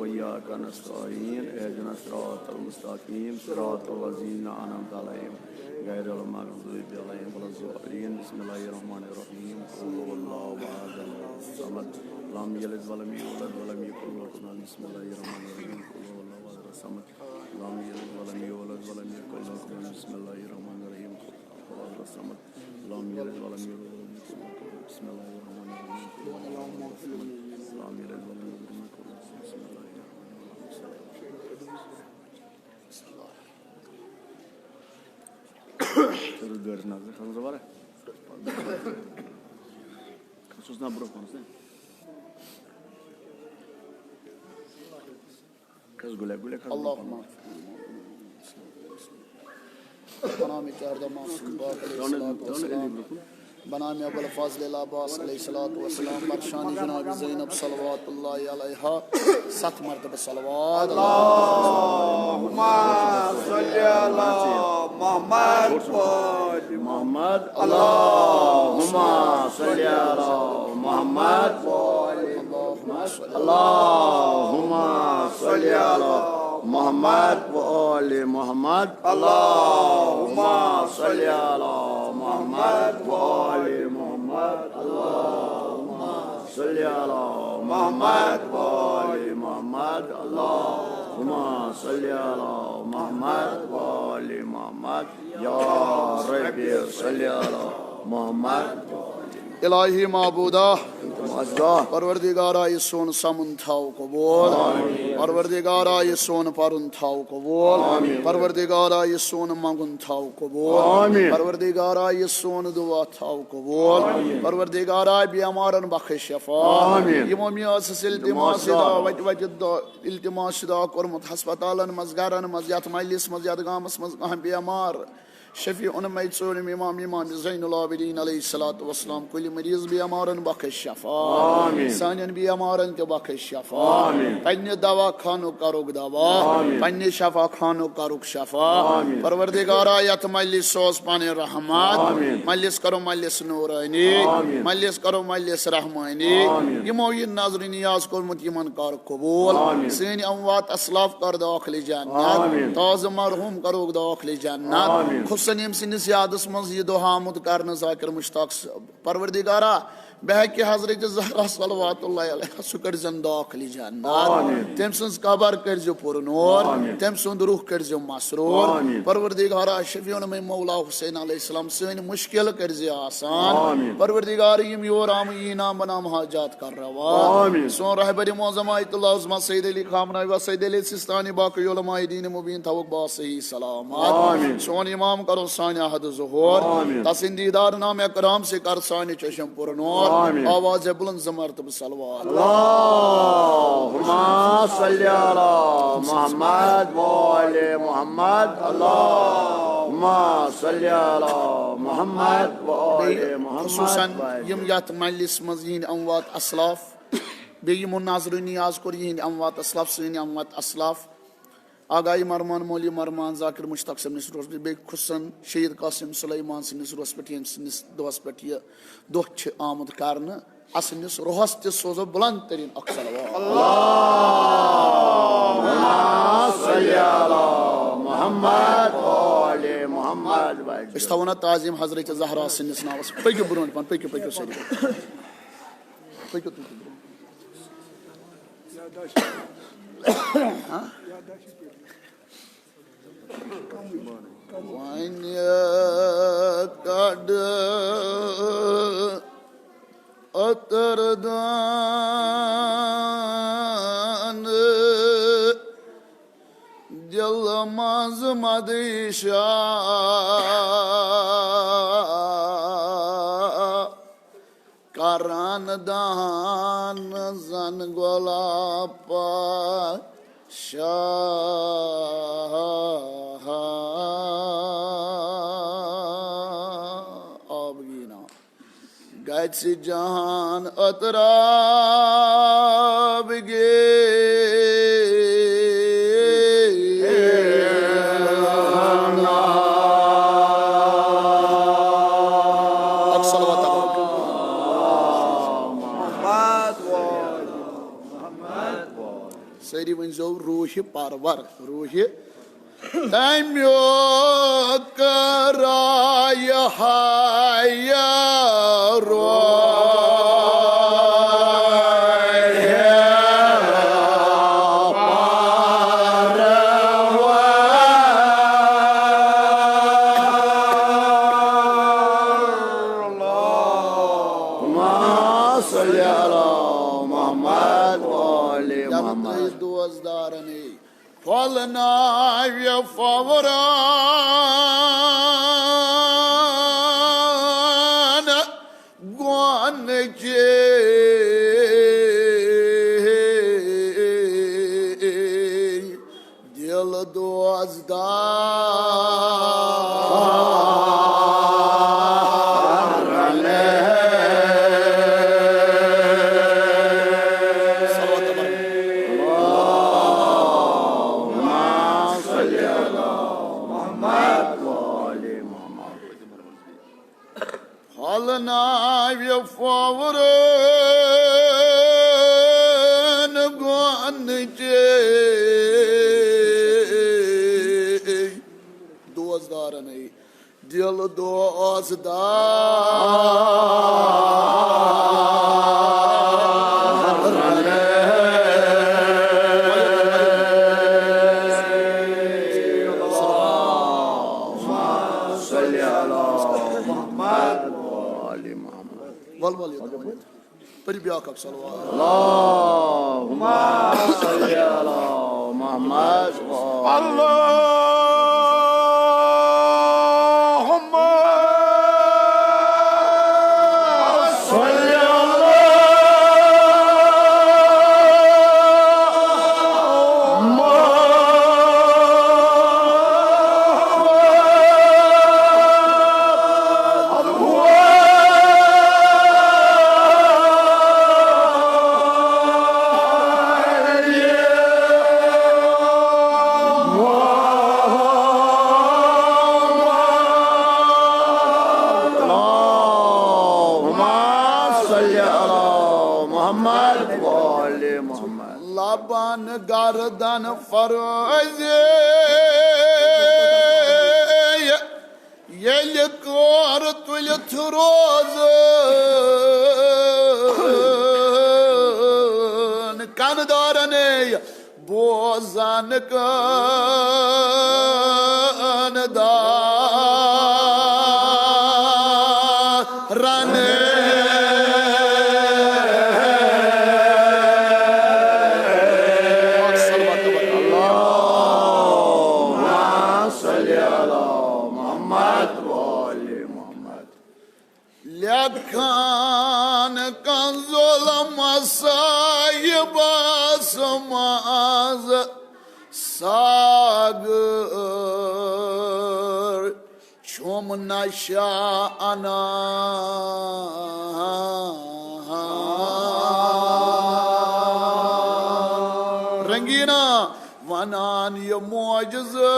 व इय्याका नस्तईन इहदिना सिरातल मुस्तकीम सिरातल लज़ीना अनअमता अलैहिम गैरिल मग़ज़ूबि अलैहिम वलद्दॉलीन बिस्मिल्लाहिर रहमानिर रहीम क़ुल हुवल्लाहु अहद अल्लाहुस समद लम यलिद वलम यूलद वलम यकुल लहु कुफुवन अहद बिस्मिल्लाहिर रहमानिर रहीम क़ुल हुवल्लाहु अहद समद लम यलिद वलम यूलद वलम यकुल लहु कुफुवन अहद बिस्मिल्लाहिर रहमानिर रहीम क़ुल हुवल्लाहु अहद समद लम यलिद वलम यूलद वलम यकुल लहु कुफुवन अहद बिस्मिल्लाहिर रहमानिर रहीम क़ुल हुवल्लाहु अहद समद लम यलिद वलम यूलद वलम यकुल लहु कुफुवन अहद बिस्मिल्लाहिर रहमानिर रहीम Sus na bro konuşsun. Kız güle güle kız. Allah'ım. Bana mikarda masum bağlı. Bana mi abul fazl Abbas aleyhissalatu vesselam barşani Cenab-ı Zeynep sallallahu aleyha sat mertebe salavat. Allahumma salli ala Muhammed Muhammed. Allahumma salli ala Muhammed. Allahumma salli ala Muhammed ve ali Muhammed. Allahumma salli ala Muhammed ve ali Muhammed. Allahumma salli ala Muhammed ve ali Muhammed. Allahumma salli ala Muhammed ve ali Muhammed. Ya Rabbi salli ala Muhammed. İlahi mabuda Mazda. Parvardigara son samun thao kabul. Parvardigara son parun thao kabul. Parvardigara son mangun thao kabul. Parvardigara son dua thao kabul. Parvardigara biyamaran bakhish shafa. Yimomiyas iltimasida vajda iltimasida kormut hasbatalan mazgaran mazyat majlis mazyat gamas mazgah biyamar Shafi उन मैसूर इमाम इमाम ज़ैनुल आबिदीन अलैहिस्सलातु वस्सलाम कुल मरीज भी अमारन बख्श शफा सानियन भी अमारन के बख्श शफा पन्ने दवा खानो करोग दवा पन्ने शफा खानो करोग शफा परवरदिगारा यत मजलिस सोस पाने रहमत मजलिस करो मजलिस नूरानी मजलिस करो मजलिस रहमानी यमो ये नाज़र नियाज को मुतमन कर कबूल सेन अमवात असलाफ कर दाखिल जन्नत ताज़ मरहूम करोग दाखिल जन्नत सनीम सिंस यादस मज यह दुआ आमुद कर ज़ाकिर मुश्ताक परवरदिगारा बहक हजरत ज़हरा सल्लल्लाहु अलैहि सह कर दाखिल जन्नत तम सज कबर कर पुरनूर तम सुंद रूह कर मसरूर परवरदिगारा शफीउन में मौला हुसैन अलैहिस्सलाम सन मुश्किल कर आसान परवरदिगार यम योर आम इनाम बनाम हाजात कर रवा सोन रहबर मोअज़्ज़म आयतुल्लाह उज़्मा सय्यद अली खामनाई व सय्यद अली सिस्तानी बाकी उलमाए दीन मुबीन थवक बा सही सलामत सोन इमाम करो सानी अहद ज़ुहूर तसिंदीदार नाम इकराम से कर सानी चशम पुरनूर आवाज़ बुलंद ज़मरतब सलवात अल्लाहुम्मा सल्ली अला मुहम्मद व आले मुहम्मद अल्लाहुम्मा सल्ली अला मुहम्मद व आले मुहम्मद खुसूसन यम यत मजलिस मज यिंद अमवात असलाफ बे यमो नाज़र नियाज कोर यिंद अमवात असलाफ सनी अमवात असलाफ आगाई मरमान मौली मरमान जाकिर मुश्ताक सनिस रोज बे खुसन शहीद कासिम सुलेमान सनिस रोज पे सनिस दोस पे दोह आमद करन असनिस रोहस ते सोजो बुलंद तरीन अक्सलवा अल्लाहुम्मा सल्ली अला मुहम्मद व आले मुहम्मद इस्तवना ताज़ीम हजरत ज़हरा सनिस नावस पकि ब्रोन पन पकि सरी पकि तु हां Vanya kad atardan Dilmaz madişa Karandan zan golapa Şah abgina Gaytsi jahan atrab ge सारी वंजो रूह परवर रूह तम्यो कराय हाय Falnavya favoran guanke dil Falnavya favoran guanke dozdar nahi dil Peribiyakak sallallahu Allahumma salli ala Muhammad Allahumma salli Laban gardan farze yel kor tul troz kandarane bozan kanada rane Khan kanzol masayib samaz sagar chum nasha ana rangina vanan ye muajiza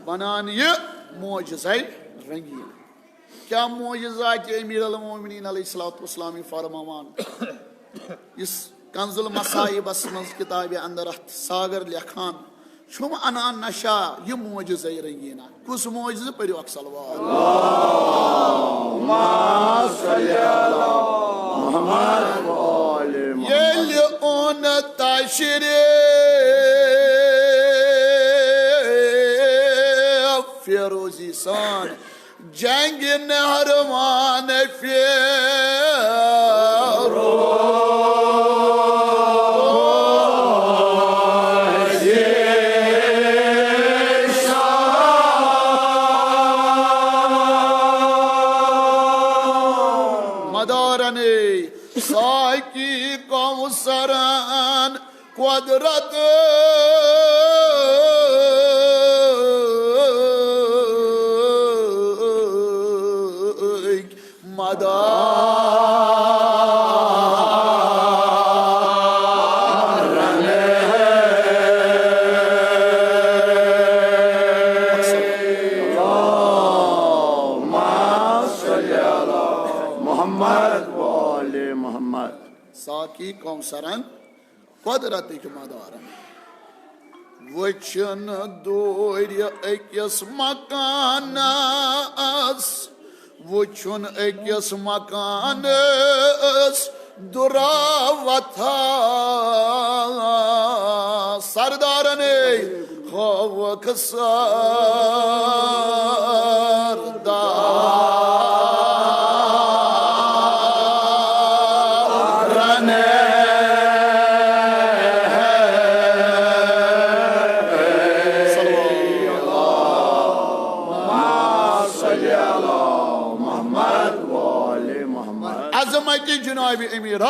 Banan ye mucizay rangin. Kya muciza ki Emir al-Mu'minin aleyhissalatu vesselam farmavan. Is Kanzul Masayib asmaz kitab andar sagar lekhan. Şum anan naşa ye mucizay rangina. Kus mucize peri aksalva. Allahumma salli ala Muhammad wa ali Muhammad. Yel on taşire Ferozi san Jang Nahraman Ferozi Madarane Saki Kamusaran Quadrat Madar Mohammad व आले मोहम्मद साकी कौसरन कुदरतिक modern वचन दोर अकिस मकानस वुन अकिस मकानस दुरावथा सरदारने खौफ सरदारने जनाब अमीर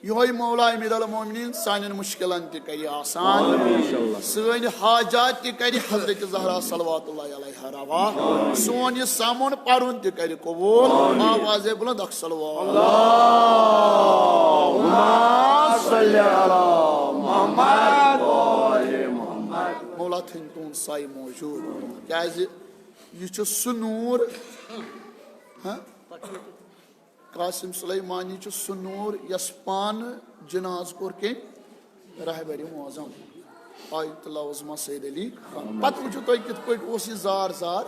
ये मौला अमीर अल मोमिनीन सान मुश्किलन कर आसान सन हाजात कर हजरत ज़हरा सल्लल्लाहु अलैहि रवा सोन यह सामन परुन कर कबूल आवाज़ बुलंद मौला थन तुन साई मौजूद क्या यह सह नूर कासिम सुलेमानी सह नूर यस पान जनाज कोर के रहबरी मौजम आयतुल्ला उज़मा सैयद अली पत वो तुम कित पे जार जार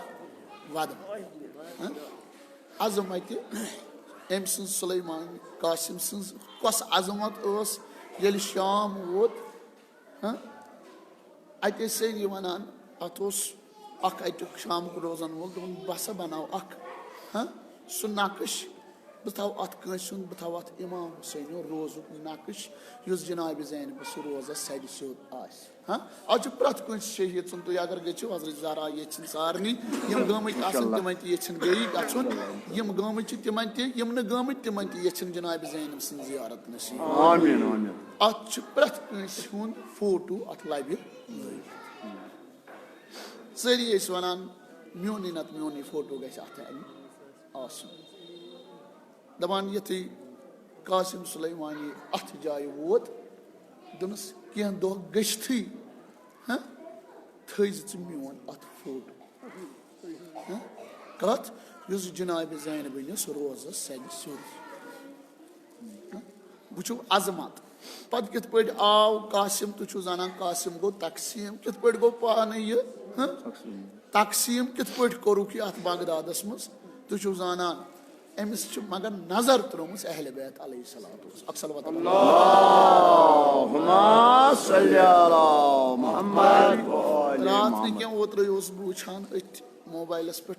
वदन अजमत अम सुलेमानी कासिम कस अजमत ये शाम वोत अत सरी वनान अत शाम को रोजान वोल दोन बसा बनाओ सह नक्श बह थो अत बह थो अत इमाम हुसैन रोजुक नक्श युस जनाब ज़ैनब सह रोजा सद स्योद आज प्रत शहीद सुन तुम अगर गो हजरत ज़हरा ये सारे यम गमत तिम गई गन यम गमत तिम तिम जनाब ज़ैनब सं ज़ियारत नसीब अत प्रत हुंद फोटो अत लबि सारी वनान मोन नत मोन फोटो गो दपान युथी कासिम सुलेमानी अथ जाय वोत दोनस कह दो गश्ती थज मोन अत फोटो कत युस जनाब ज़ैनब रोज सद स्योद वो अजमत पत कित पे आव कासिम तुम जाना कासिम गो तकसीम कित पे गो पाने यह तकसीम कित पे कोरुक अत बगदादस मज तुम जाना अमिस मगर नजर त्रोम अहल बैत रात क्या ओत्र वुचान मोबाइलस पे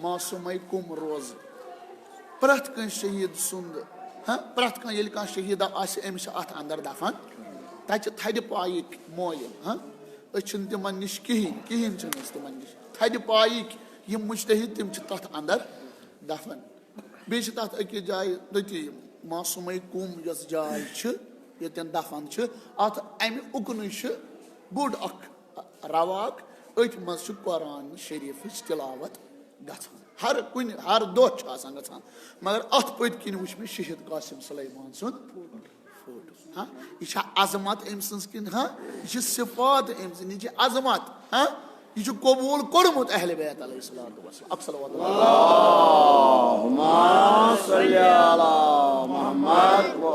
मासूम कुम रोज प्रत शहीद सुंद प्रत कह शहीदा अमिस अत अंदर दफन तत थद पाइक मोलिम तिम नश कहें तिम नश थद पाइक यम मुजतहिद तिम तथ अंदर दफन बे तथ अकिस जाय तती मासूम कुम यस जाय यन दफन अत अमि उकन बोड़ रवाक अथ मज कुरान शरीफ तिलावत गछान हर दो गछान मगर अत पत किन वुच मे शहीद कासिम सुलेमान सुन फोटो यह अजमत अम सज किन यह सिफात अम सज यह अजमत यह कबूल कोर्मुत अहल बैत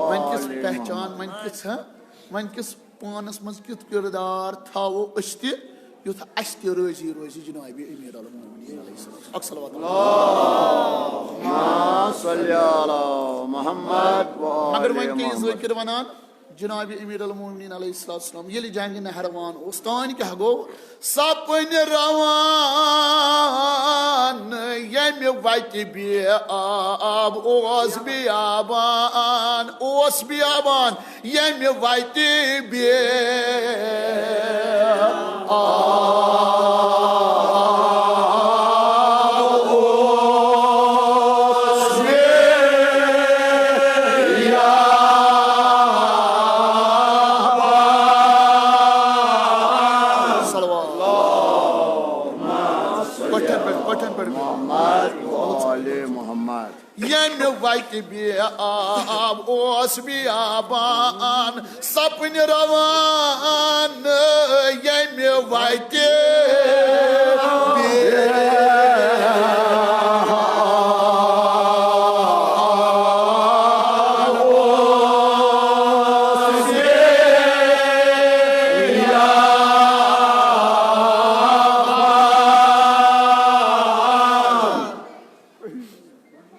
वन किस पहचान वन किस पानस मज कित किरदार थावो अस युथ अस रोजी रोजी जनाब अमीर अल मोमिनीन मगर वन कह ज़ाकिर वनान जनाब अमीर अल मोमिनीन अलैहिस्सलाम ये जंग नहरवान तान क्या गो सपन रवान यम वत आब ओस बियाबान यम वत ओस बियाबान सपन रवान यम वत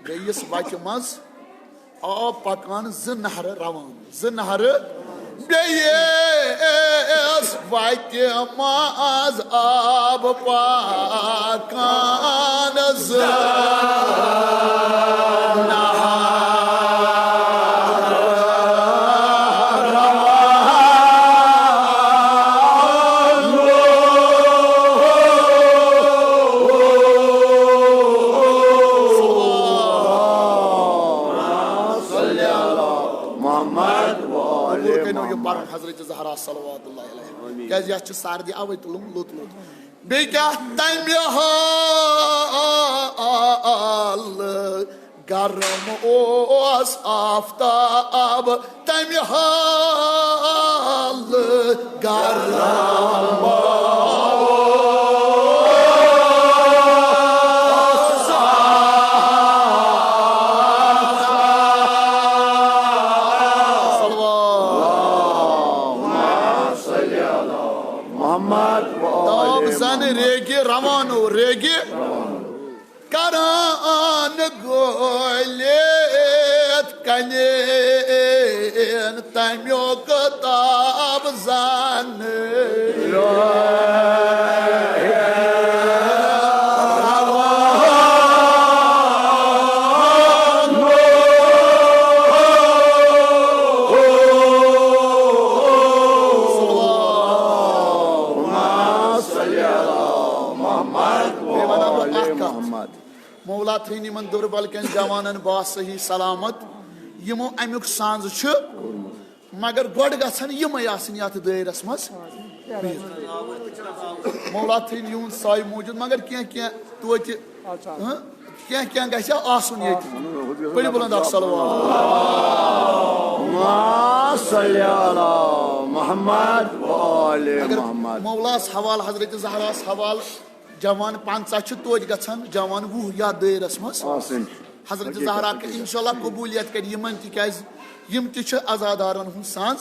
बेयिस वचि मज आब पकान ज नहर रवान ज नहर बेयिस वचि मज आब पकान ज हजरत ज़हरा सल्लल्लाहु अलैहि क्या सर्दी अवे तुलुम लुत लुत बे क्या तमे हाल गरम ओस आफ्ताब तमे हाल गरम रेगे रवानो रेगे करान गोलेत कनेन तम्यो किताब जान मौला थी मन दुर्बल कन जवानन बा सही सलामत यमो अमुक सांज मगर गोड गन यम यथ दायरस मज मौला थी यून साय मौजूद मगर क्या क्या तो क्या क्या गस आसन ये पढ़ी बुलंद मौलास हवाल हजरत ज़हरास हवाल जवान 50 तोज गछन जवान 20 या दायरस मज हजरत ज़हरा के इंशाल्लाह कबूलियत कर यमन तिकाज यम ति अजादारन हुन सांस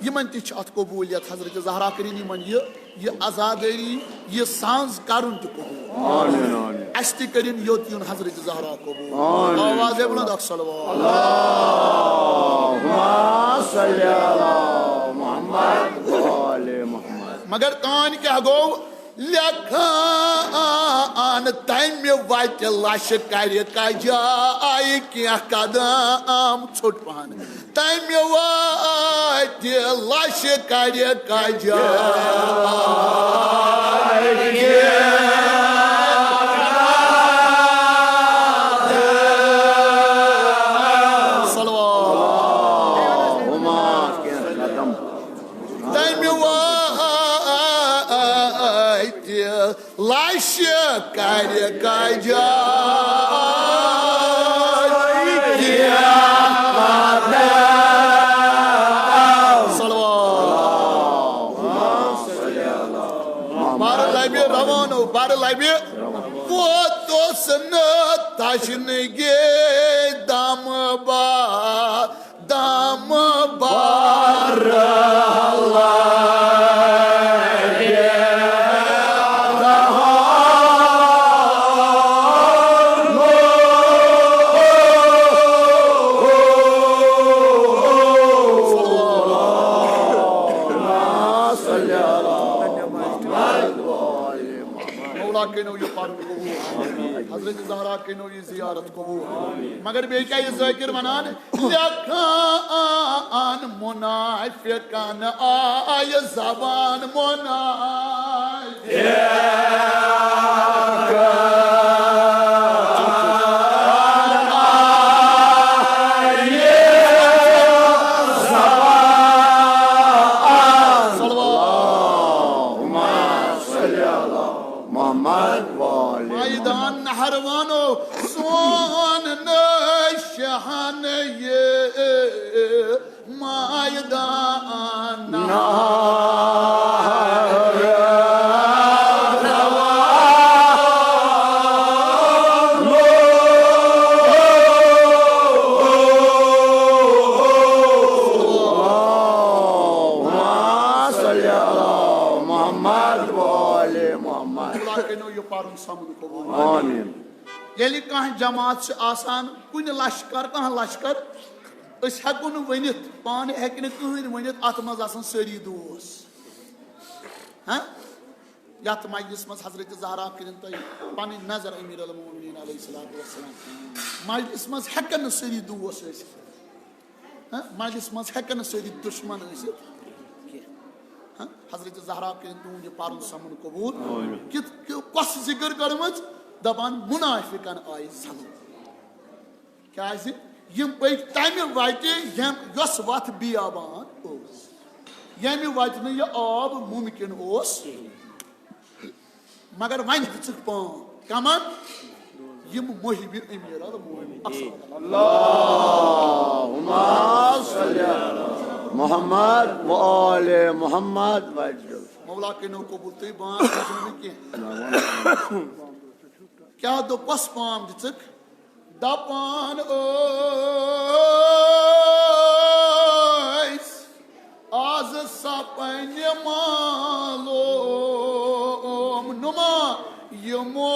यमन ति अत कबूलियत हजरत ज़हरा करिन यमन ये अजादारी ये सांस करन ति कबूल आमीन आमीन अस्ति करिन योत युन हजरत ज़हरा कबूल आवाज बुलंद अल्लाहुम्मा सल्ली अला मुहम्मद व आले मुहम्मद मगर तान क्या गो लेखान तम्य वत लश कर जाय क्या कदम छोट पहन तम्य वत लश कर लाश कर रवानो बार लबे वो तो सन तशन गे दम बार हजरत ज़हरा के नो जियारत कबूल मगर बे क्या ये ज़ाकिर वनान लखान मुनाफिकान आय ज़बान मैदान नहरवानो सोन नशहन ये मैदान कह जमात आसान कुन लश्कर कह लश्कर हेको वनित पान हेक कहन वनित अत मज सारी दोस हाँ यथ मजलिस मज हजरत ज़हरा कर पन नजर अमीर अल-मोमिनीन अलैहिस्सलातु वस्सलाम मजलिस मज हेकन सारी दोस मजलिस मज हेकन सारी दुश्मन हजरत ज़हरा कर तुंद पर्न समन कबूल कस जिक्र कर्म दपान मुनाफिकन आय ज़लन क्या पक तमि वत यस वत बियाबान यमि वत यह आब मुमकिन मगर वन दिख पान कमन यम मोहिब अमीर मोहम्मद व आले मोहम्मद मौला कनो कबूल तुम बान क्या दोपस पाम दिख दपान आज सपन मालोम नुमा यमो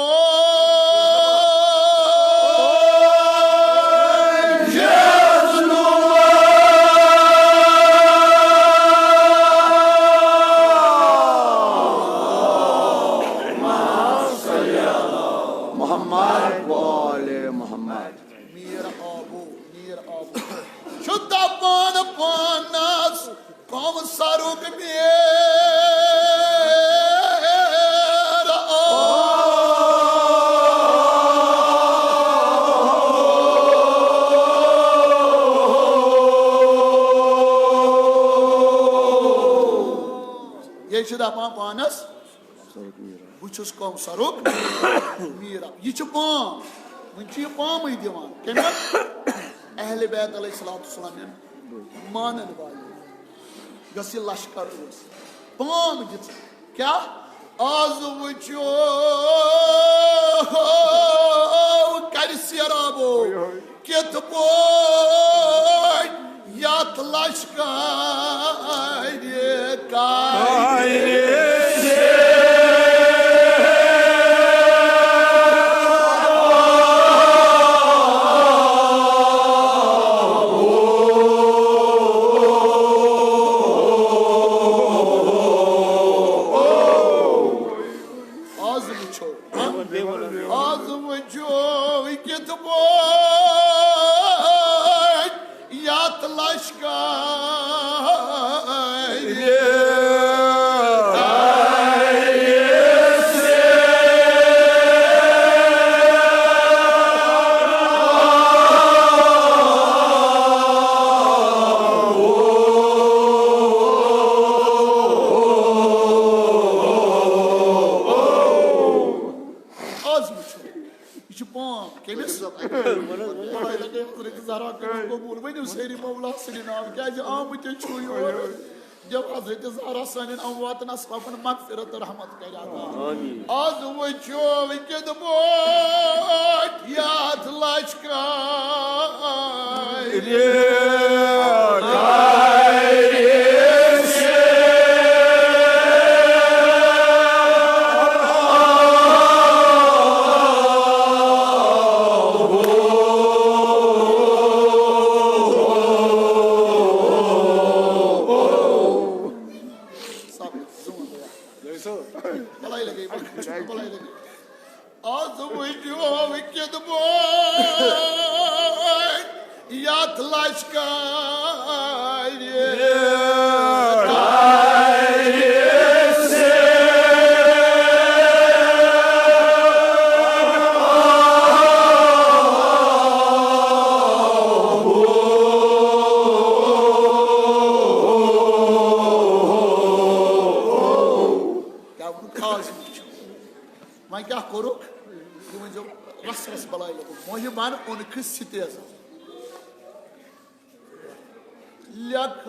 सारुक ये दपान पानस बहुस कम सरुक मीरा यह पाम वन पाम दिवान कमिक अहले बैत अलैहिस्सलाम मानन वाले यस लश्कर पाम दिख क्या आज वो कर सराबो कित यथ लश्कर जब हजरत ज़हरा सान अमवातन असलाफन मगफिरत रहमत कर आज वो याद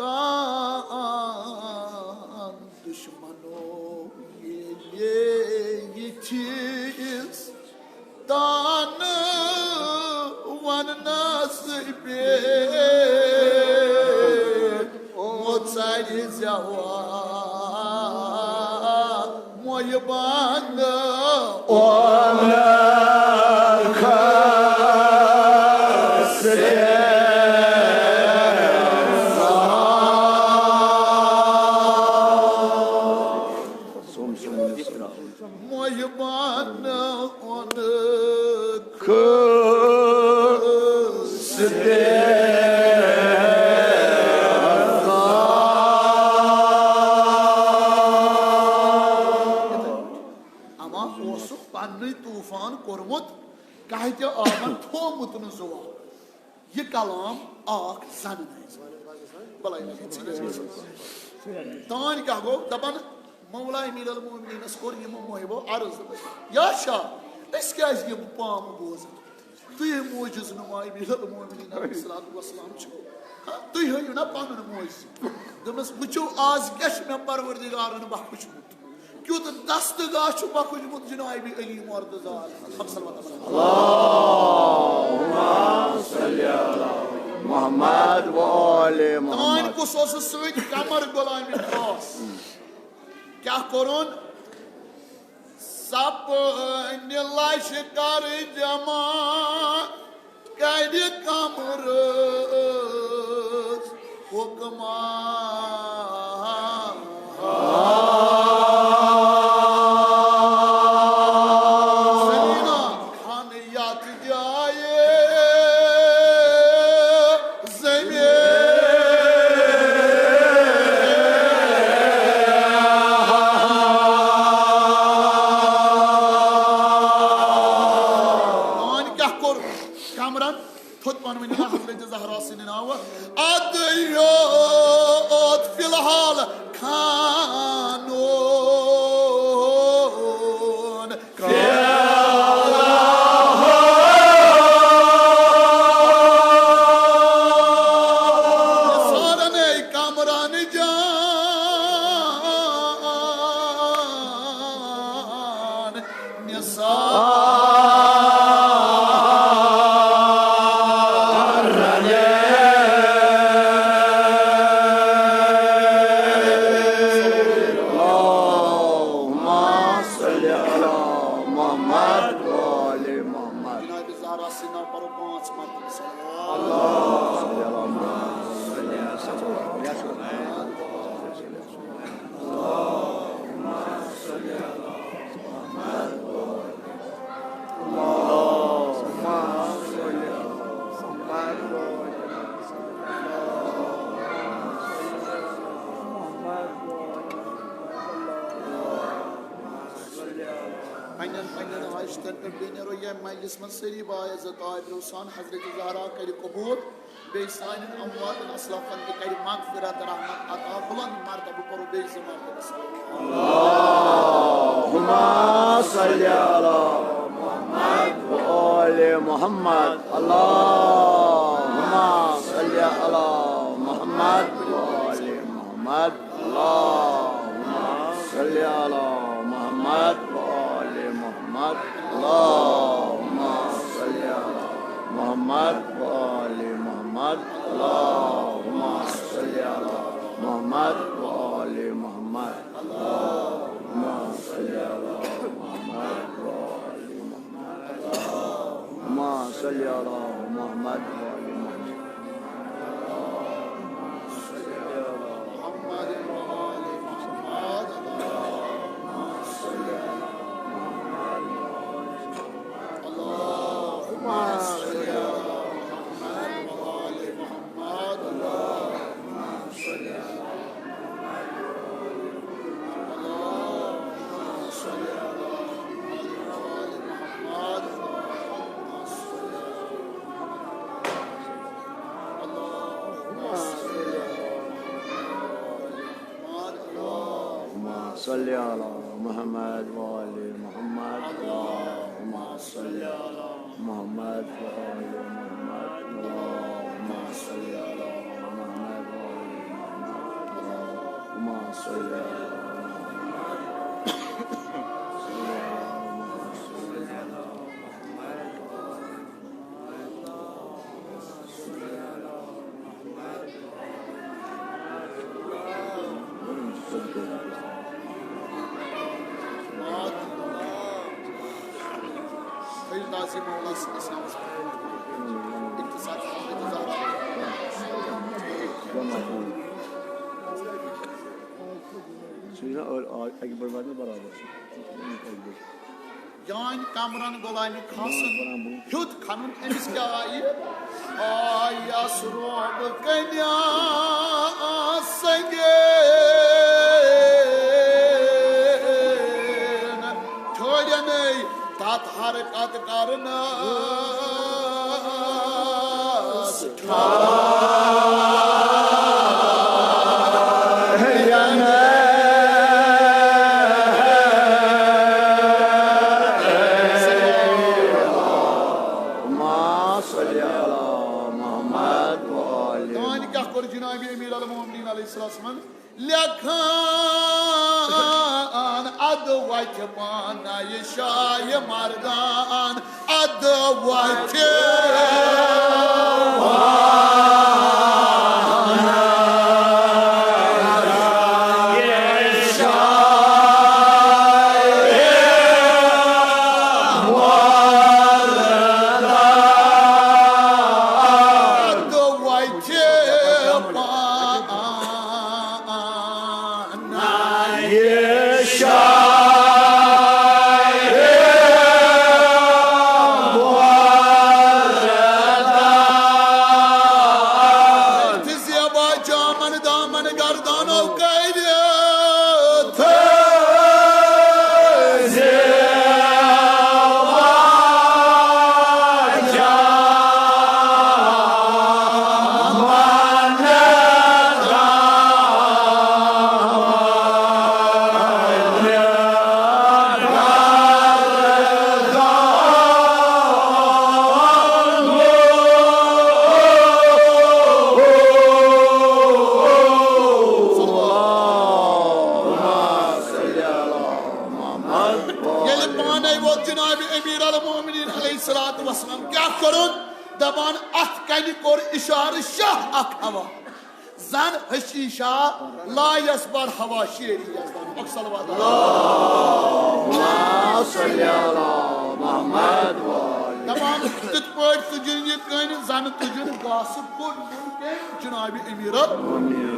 दुश्मनो ये चीज तान वनस पे मोचारी जावा मोय बांग Mohban onu ama olsun panni tufan kormut kahte aman thomut nu zuva ye kalam ak zan balay tan ka go daban mawla milal mu'minin skor yim moybo arz ya sha eskaz yim pam boz tu ye muciz nu may milal mu'minin sallallahu wassalam chu tu ye na pan nu muciz demas buchu az kesh me parvardigaran bakhsh क्यों तो दस्तगाह बकुज मुत जनाबी अली मुर्तजा अल्लाहुम्मा सल्ली अला मुहम्मद व आले मुहम्मद को सोस सद कमर गुलामी खास क्या करुन सप नीलाश कर जमा कर कमर हुक्मा फिलहाल खानोन सारने कामरान जान सरी बाज़त रोसान हजरत ज़हरा कर कबूल बे सान अमवात असलाफन के कर मगफिरत रहमत अता बुलंद मर्तब करो बे ज़मान अल्लाहुम्मा सल्ली अला मुहम्मद व आले मुहम्मद अल्लाहुम्मा सल्ली अला मुहम्मद व आले मुहम्मद अल्लाहुम्मा सल्ली अला मुहम्मद व आले मुहम्मद अल्लाहुम्मा सल्ली अला मुहम्मद व आले मुहम्मद अल्लाहुम्मा सल्ली अला मुहम्मद व आले मुहम्मद अल्लाहुम्मा सल्ली अला मुहम्मद व आले मुहम्मद अल्लाहुम्मा सल्ली अला मुहम्मद व आले صلي على محمد وآل محمد اللهم صل على محمد وآل محمد اللهم صل على محمد وآل محمد اللهم صل على Mevla Ikhtisar ना एक बड़ बात में बराबर यान कामरान गोलामी खासन हुद खनन अमिस क्या आया सुरोब कन्या संगे छोड़े नहीं तात हरकत करना Lekan adı vakıbana yaşay mardan adı Zan hashisha la yasbar hava şiiri yazdan. Bak salavat. Allahumma salli ala Muhammed ve ali. Tamam. Tıtpört tucun yıkayın. Zan tucun gasıp kur. Cenab-ı Emirat.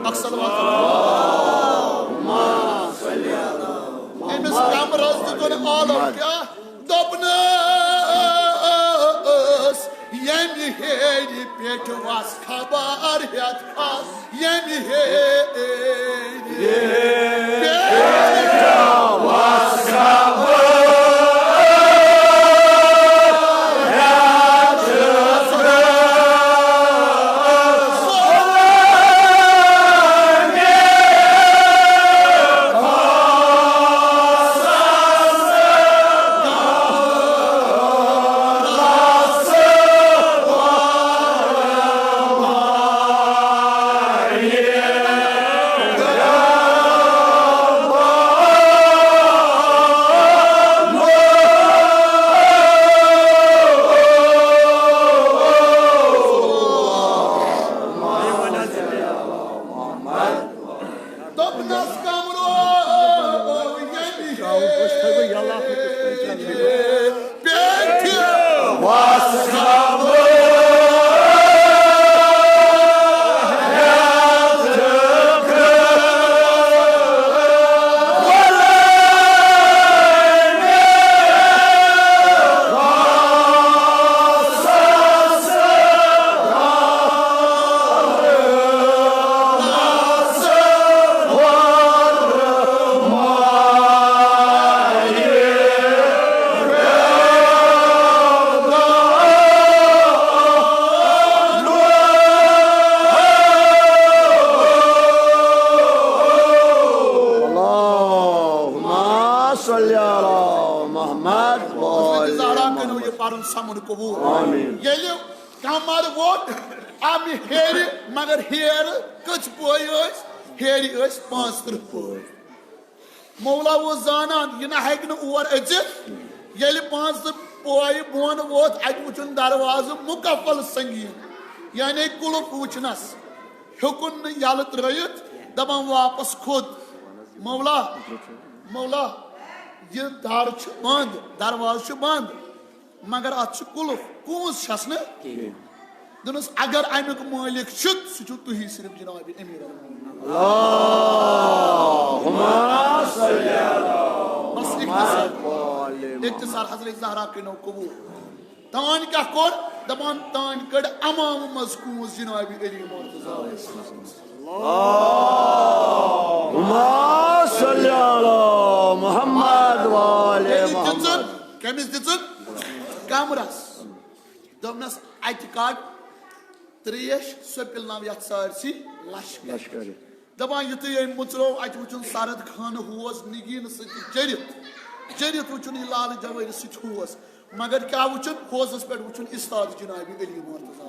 Bak salavat. Allahumma salli ala Muhammed. Emis kamraz tucun ağlam kya. Dobnaz. Yemi heyri peki vas kabar yat kas. Yemi heyri peki vas kabar yat samun kabul. Yeli kamar vot ami heri magar her kaç boy öz heri öz 5 boy. Mevla o zanan yine hekne uvar ecet yeli 5 boy bon vot acmuçun darvazı mukaffal sangi. Yani kulub uçnas. Hukun yalıt rayıt daban vapas khud. Mevla ये दार बंद दरवाजा बंद मगर अत कुलफ कूस छसने दोनों अगर अमुक मालिक सह तुही सिर्फ जनाब अमीर अल्लाहुम्मा इख्तिसार हज़रत ज़हरा के नो कबूल तान क्या कोर दबान तान कड़ अमाम मज़कूस जनाब अली मुर्तज़ा मोहम्मद वाले मोहम्मद कमिस दिचन कमरस दमनस अतिकाड त्रेश सपिल नाम यथ सारसी लश्कर दबान युत मुचरो अत वुचन सरद खान होस निगीन सत जरित वुचन लाल जवार सत होस मगर क्या वुचन होसस पे वुचन इस्ताद जनाब अली मुर्तज़ा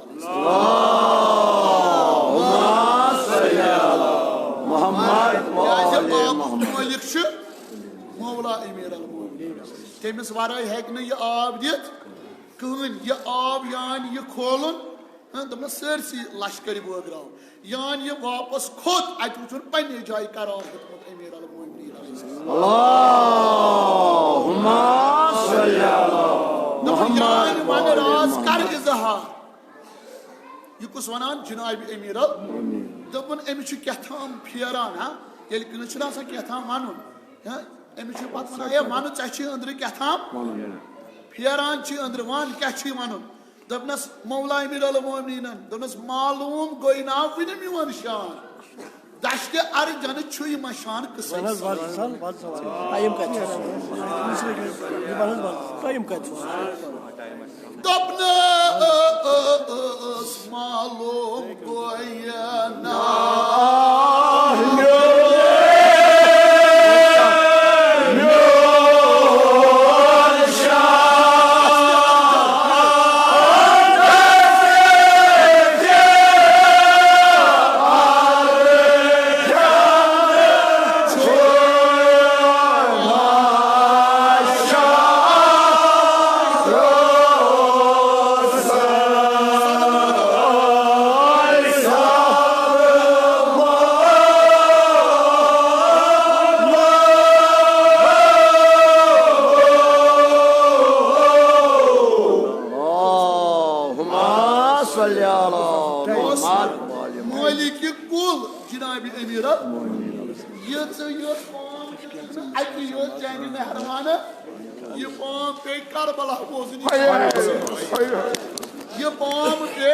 मोहम्मद वाले मालिक मौला अमीर अल-मोमिनीन तमिस वराय हेक न यह आब दित कहन यह आब यान यह खोलन दम सरसी लश्कर बगराव यान यह वापस खोत अत वुचन पन्ने जाय करार हेतमत अमीर अल-मोमिनीन अल्लाहुम्मा सल्ली अला मुहम्मद वन राज कर इजहार यह कुस वनान जनाब अमीर अल-मोमिनीन दपन अमिस कथाम फेरान ये कथाम वन अमिस पत वन वन ऐ अंदर कथाम फेरान अंदर वन क्या वन दपनस मौला अमीर अल-मोमिनीन दपनस मालूम गई ना वन मीवन शान दश्त अर्जन मशान दपनस मालूम गई ना ये पाम पे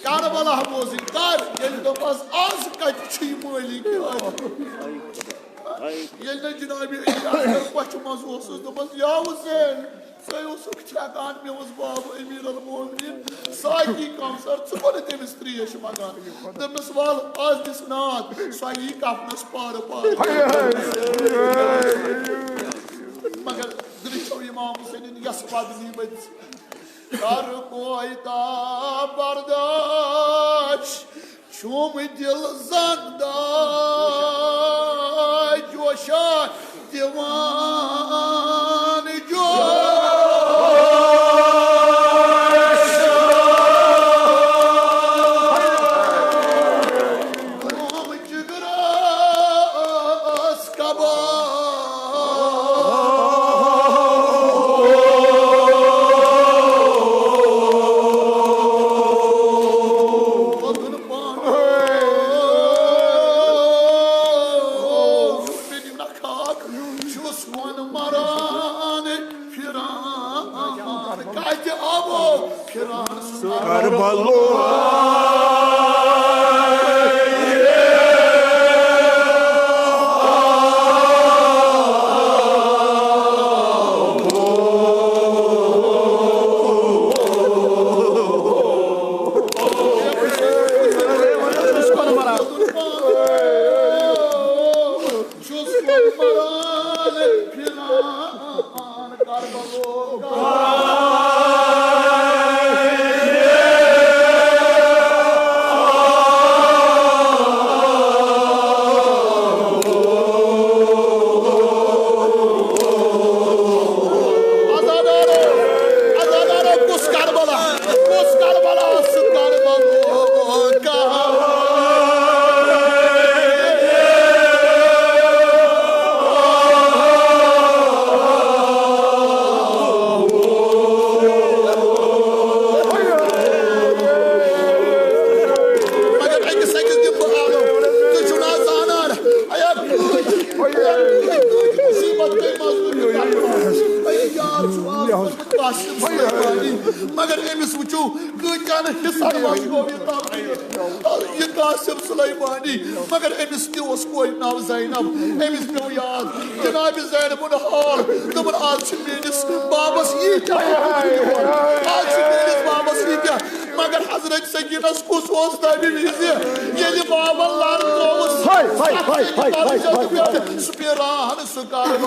कारबला बोजिन कर ये तो बस आज कच्ची मालिक ये न जनाब पछ मज तो बस या हुसैन सयुसुक छकान में उस बाब अमीर अल-मोमिनीन साकी कमसर चुन तमिस त्रेश मगान तमिस वाल आज दिस नाद साकी कफनस पार मगर दृश्य इमाम हुसैन यस बदनी बद कर कोई ता बर्दाश्त चुम दिल ज़ंदा जोशा दीवान जो ये कासिम सुलेमानी मगर अमिस ते उस कोई नाम ज़ैनब अमिस पे याद जनाब ज़ैनब उन हाल तमन आज मेनिस बाबस ये क्या आज मेनिस बाबस ये क्या मगर हजरत सकीनस कुछ ओस तबी विज़े ये बाबा लार कोस सुपीरान सुकार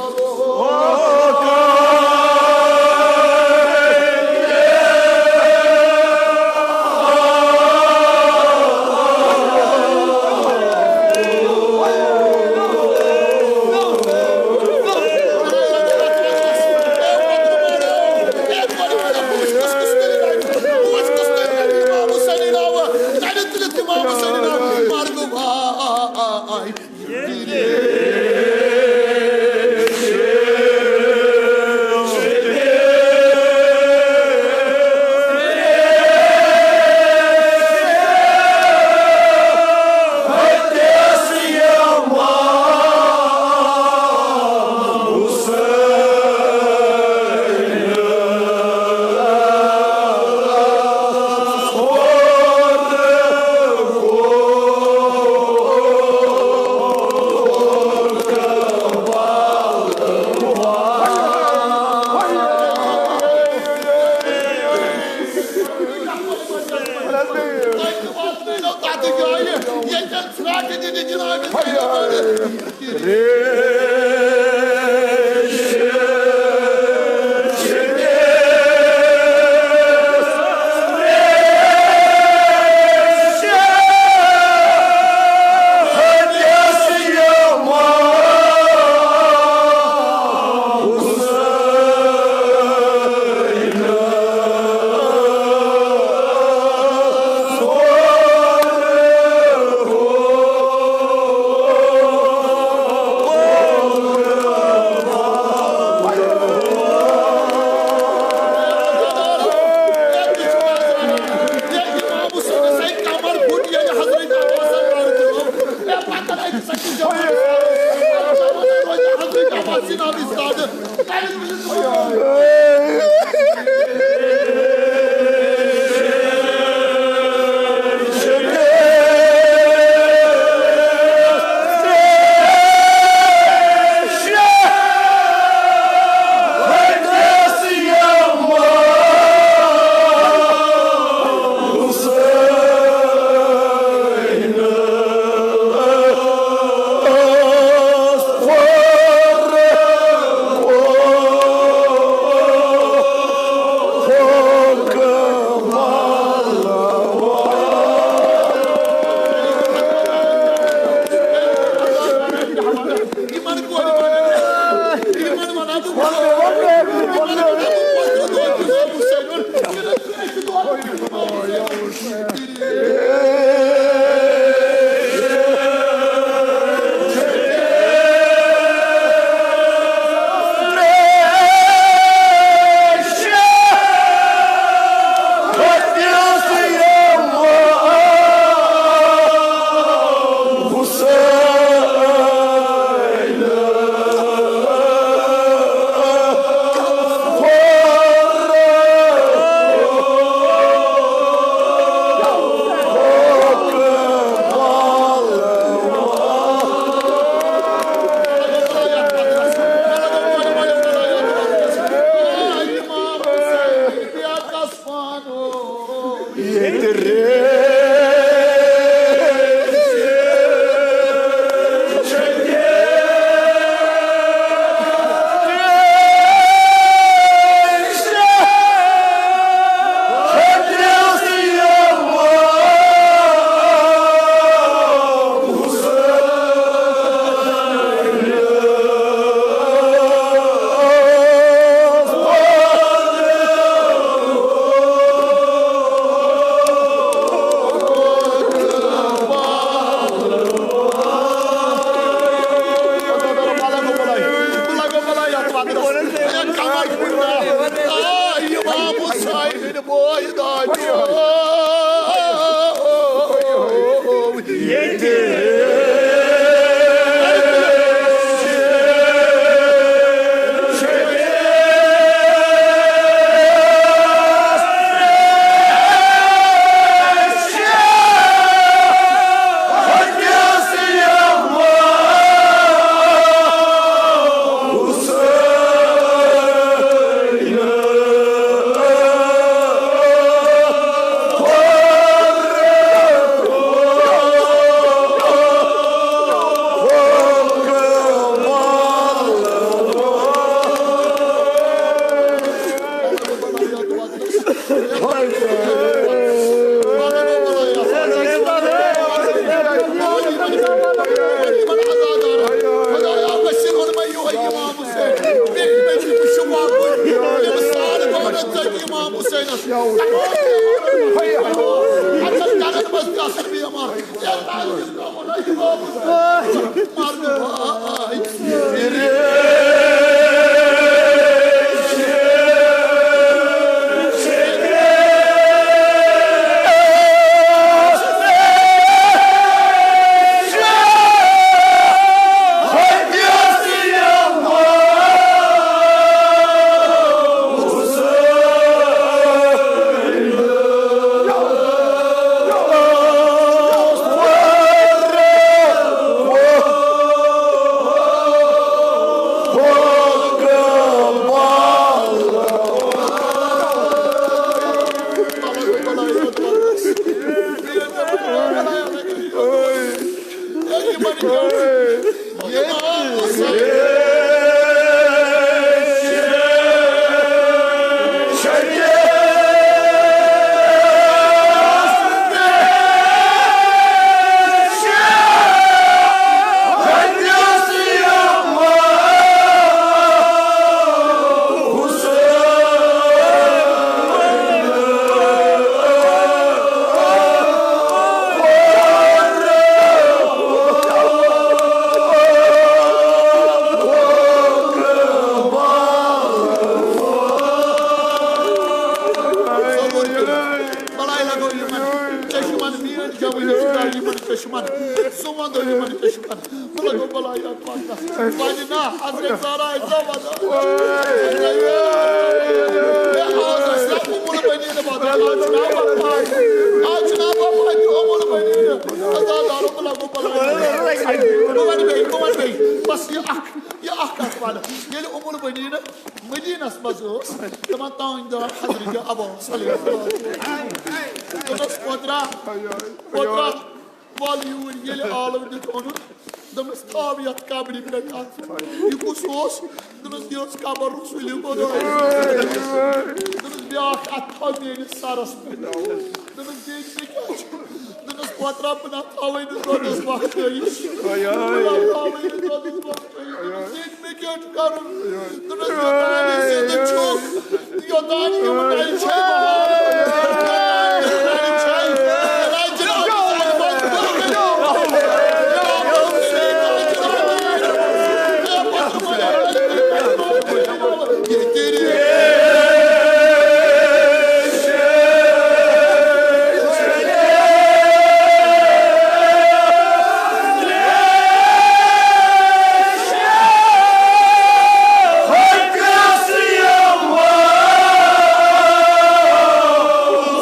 Nasıl bir amar? Ya Tanrım namına imamız. Mardu ay.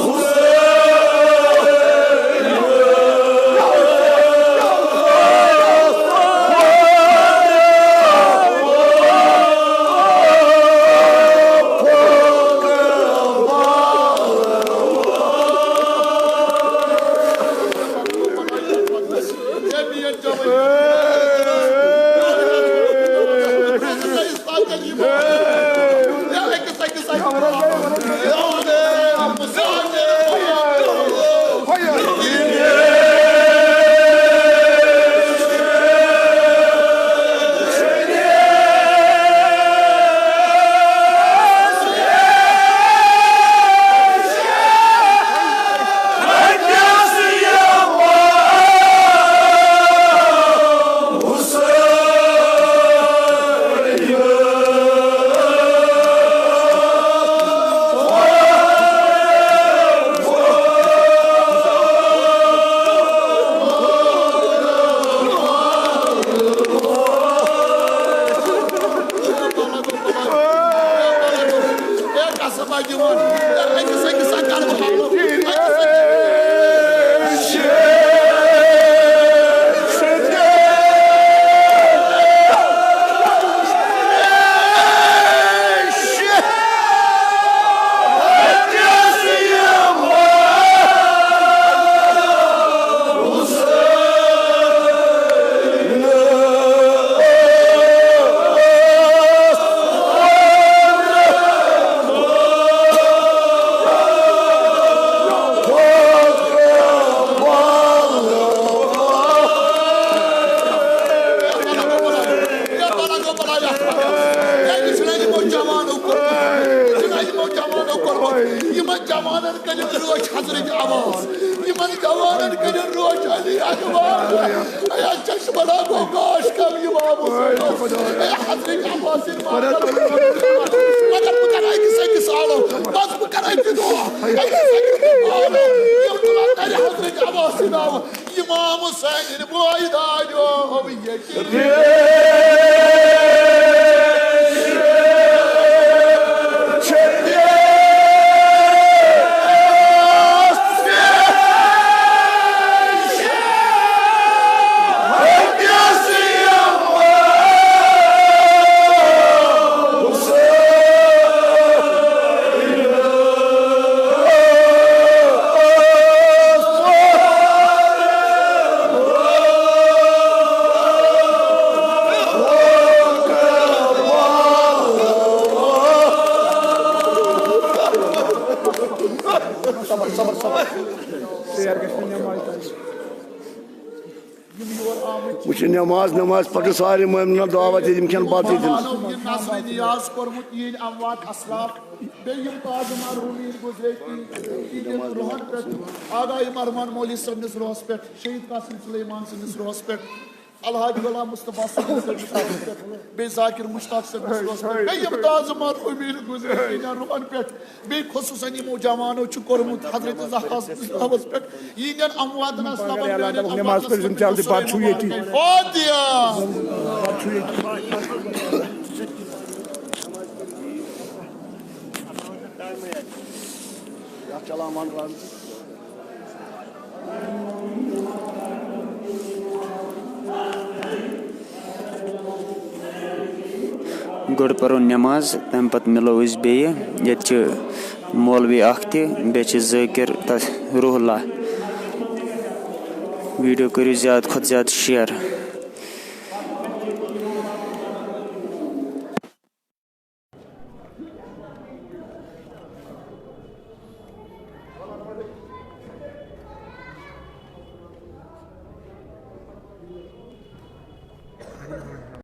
Who's मुसलमानन करिन रोशनी अनवार या चश्मला को काश कम इमाम हुसैन हजरत अब्बास मगर बुकराई किस आलो बस बुकराई की दुआ हजरत अब्बास इमाम हुसैन बोइदा जो ये नमाज नमाज पटो सारे मोमिन दावत दिन बात नियाज कोरमुत यीन अमवात असलाफ बेयम ताज मरहूमीन गुजरे की रोहन पे आगाई मरमान मौली सन्नस रोहस पे शहीद कासिम सुलेमान सन्नस रोहस पे अलहाज गुलाम मुस्तफा सन्नस पे बे जाकिर मुश्ताक सन्नस रोहस पे बेयम ताज मरहूमीन गुजरे की रोहन पे बे खुसूसन यमो जवानो छु कोरमुत हजरत ज़हरा रोहस पे यीन अमवात असलाफ नमाज पर जल्दी बात छु येती ओ दिया गुड परो नमाज तम पत मिलो बे ये मौलवी बे ज़ाकिर रूहुल्लाह वीडियो करो ज़्यादा खुद ज़्यादा शेयर।